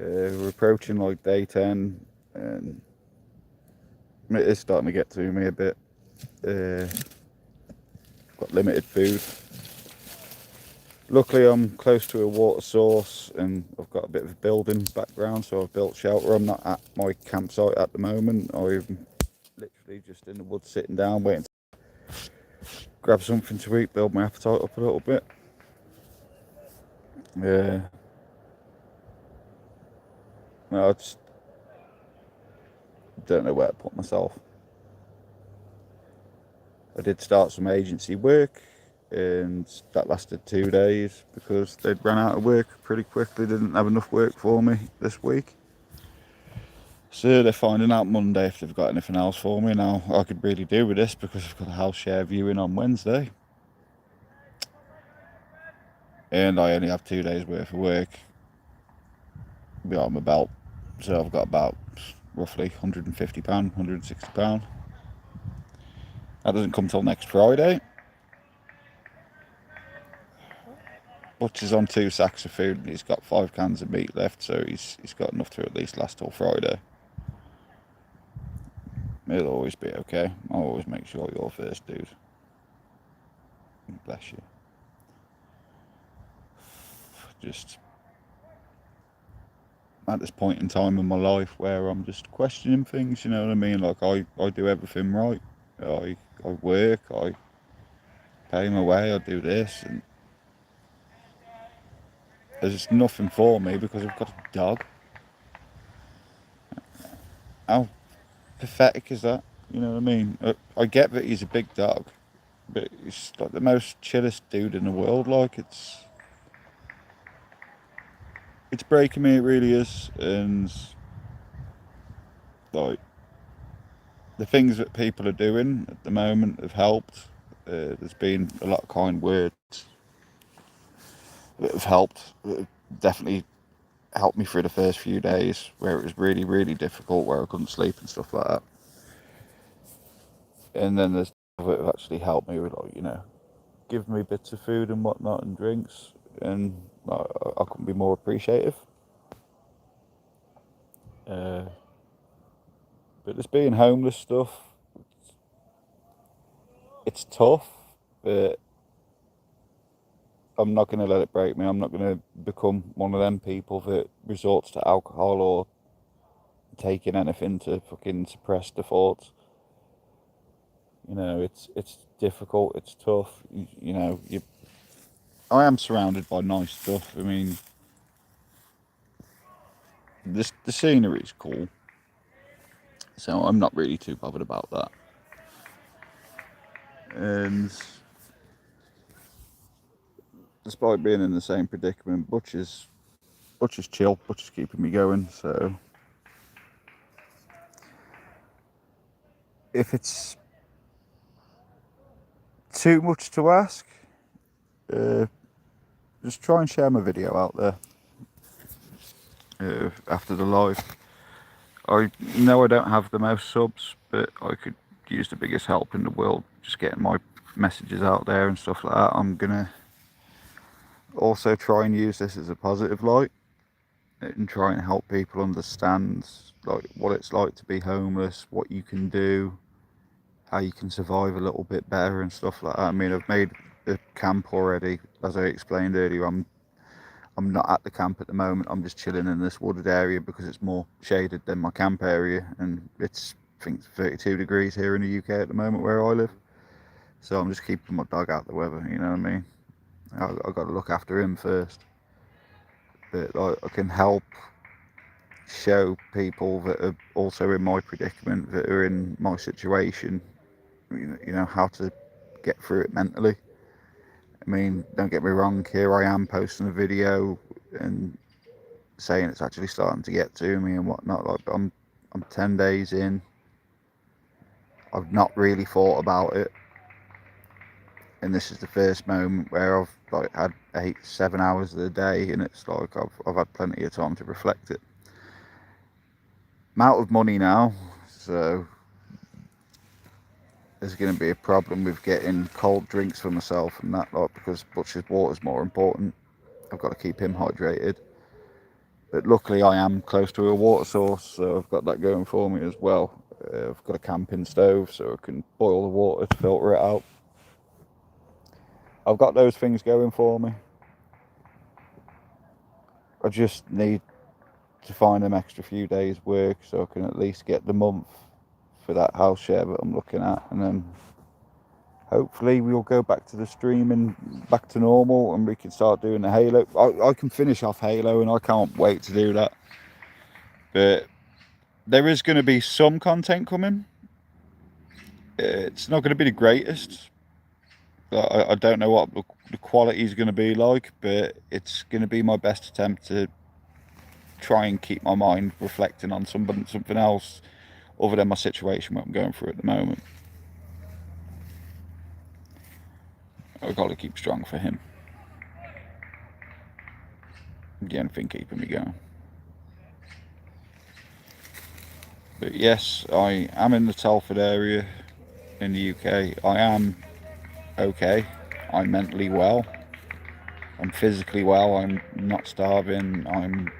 We're approaching like day 10, and it is starting to get to me a bit. Got limited food. Luckily, I'm close to a water source, and I've got a bit of a building background, so I've built shelter. I'm not at my campsite at the moment. I'm literally just in the woods sitting down waiting to grab something to eat, build my appetite up a little bit. I just don't know where to put myself. I did start some agency work, and that lasted 2 days because they'd run out of work pretty quickly. They didn't have enough work for me this week. So they're finding out Monday if they've got anything else for me. Now, I could really do with this because I've got a house share viewing on Wednesday. And I only have 2 days worth of work behind my belt. So I've got about roughly £150, £160. That doesn't come till next Friday. Butcher's on 2 sacks of food and he's got 5 cans of meat left, so he's got enough to at least last till Friday. It'll always be okay. I'll always make sure you're first, dude. Bless you. Just at this point in time in my life where I'm just questioning things, you know what I mean? Like, I do everything right. I work, I pay my way, I do this, and there's just nothing for me because I've got a dog. How pathetic is that? You know what I mean? I get that he's a big dog, but he's like the most chillest dude in the world. Like, it's breaking me, it really is. And like, the things that people are doing at the moment have helped. There's been a lot of kind words that have helped. That have definitely helped me through the first few days where it was really, really difficult, where I couldn't sleep and stuff like that. And then there's that have actually helped me with, like, you know, give me bits of food and whatnot and drinks, and I couldn't be more appreciative. But this being homeless stuff, it's tough, but I'm not going to let it break me. I'm not going to become one of them people that resorts to alcohol or taking anything to fucking suppress the thoughts. You know, it's difficult, it's tough. You know, I am surrounded by nice stuff. I mean, the scenery is cool, so I'm not really too bothered about that. And despite being in the same predicament, Butcher's chill. Butcher's keeping me going. So if it's too much to ask, just try and share my video out there after the live. I know I don't have the most subs, but I could use the biggest help in the world just getting my messages out there and stuff like that. I'm gonna also try and use this as a positive light and try and help people understand like what it's like to be homeless, what you can do, how you can survive a little bit better and stuff like that. I mean, I've made a camp already, as I explained earlier. I'm not at the camp at the moment. I'm just chilling in this wooded area because it's more shaded than my camp area, and it's, I think, 32 degrees here in the UK at the moment where I live. So I'm just keeping my dog out the weather. You know what I mean? I've got to look after him first. But like, I can help show people that are also in my predicament, that are in my situation, you know, how to get through it mentally. I mean, don't get me wrong, here I am posting a video and saying it's actually starting to get to me and whatnot. Like, I'm 10 days in. I've not really thought about it, and this is the first moment where I've like had 7 hours of the day, and it's like I've had plenty of time to reflect it. I'm out of money now, so there's going to be a problem with getting cold drinks for myself and that lot, because Butcher's water's more important. I've got to keep him hydrated. But luckily I am close to a water source, so I've got that going for me as well. I've got a camping stove, so I can boil the water to filter it out. I've got those things going for me. I just need to find them extra few days work so I can at least get the month for that house share that I'm looking at, and then hopefully we'll go back to the streaming, back to normal, and we can start doing the Halo. I can finish off Halo, and I can't wait to do that. But there is going to be some content coming. It's not going to be the greatest. I don't know what the quality is going to be like, but it's going to be my best attempt to try and keep my mind reflecting on something else other than my situation, what I'm going through at the moment. I've got to keep strong for him. The only thing keeping me going. But yes, I am in the Telford area in the UK. I am okay. I'm mentally well. I'm physically well. I'm not starving. I'm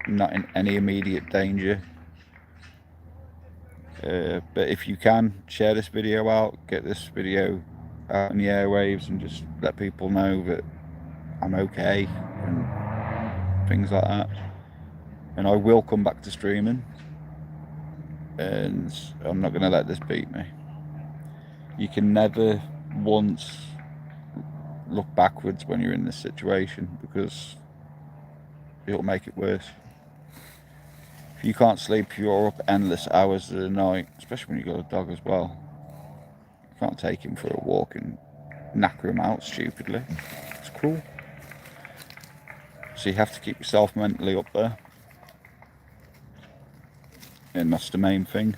not in any immediate danger. But if you can, share this video out, get this video out in the airwaves, and just let people know that I'm okay and things like that. And I will come back to streaming, and I'm not going to let this beat me. You can never once look backwards when you're in this situation, because it'll make it worse. If you can't sleep, you're up endless hours of the night, especially when you've got a dog as well. You can't take him for a walk and knacker him out stupidly. It's cruel. So you have to keep yourself mentally up there. And that's the main thing.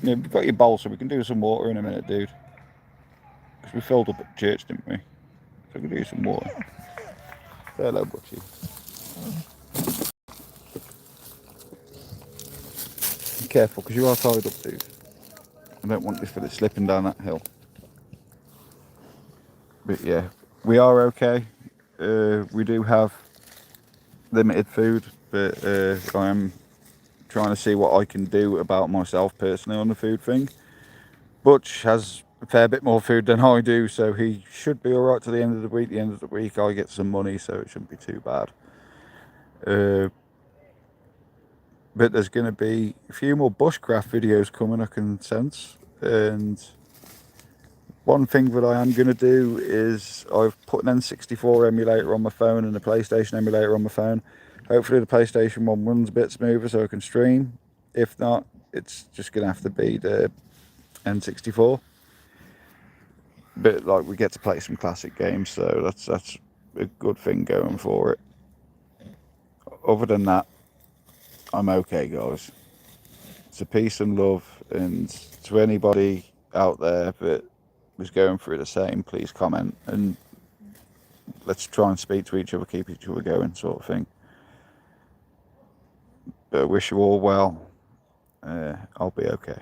Yeah, we've got your bowl, so we can do some water in a minute, dude. Because we filled up at church, didn't we? So we can do some water. Say hello, Butchie. Be careful, because you are tied up, dude. I don't want this for slipping down that hill. But yeah, we are okay. We do have limited food, but I am trying to see what I can do about myself personally on the food thing. Butch has a fair bit more food than I do, so he should be alright to the end of the week. The end of the week I get some money, so it shouldn't be too bad. But there's going to be a few more bushcraft videos coming, I can sense. And one thing that I am going to do is I've put an N64 emulator on my phone and a PlayStation emulator on my phone. Hopefully the PlayStation 1 runs a bit smoother so I can stream. If not, it's just going to have to be the N64. But like, we get to play some classic games, so that's a good thing going for it. Other than that, I'm okay, guys. It's a peace and love, and to anybody out there that was going through the same, please comment, and let's try and speak to each other, keep each other going, sort of thing. But I wish you all well. I'll be okay.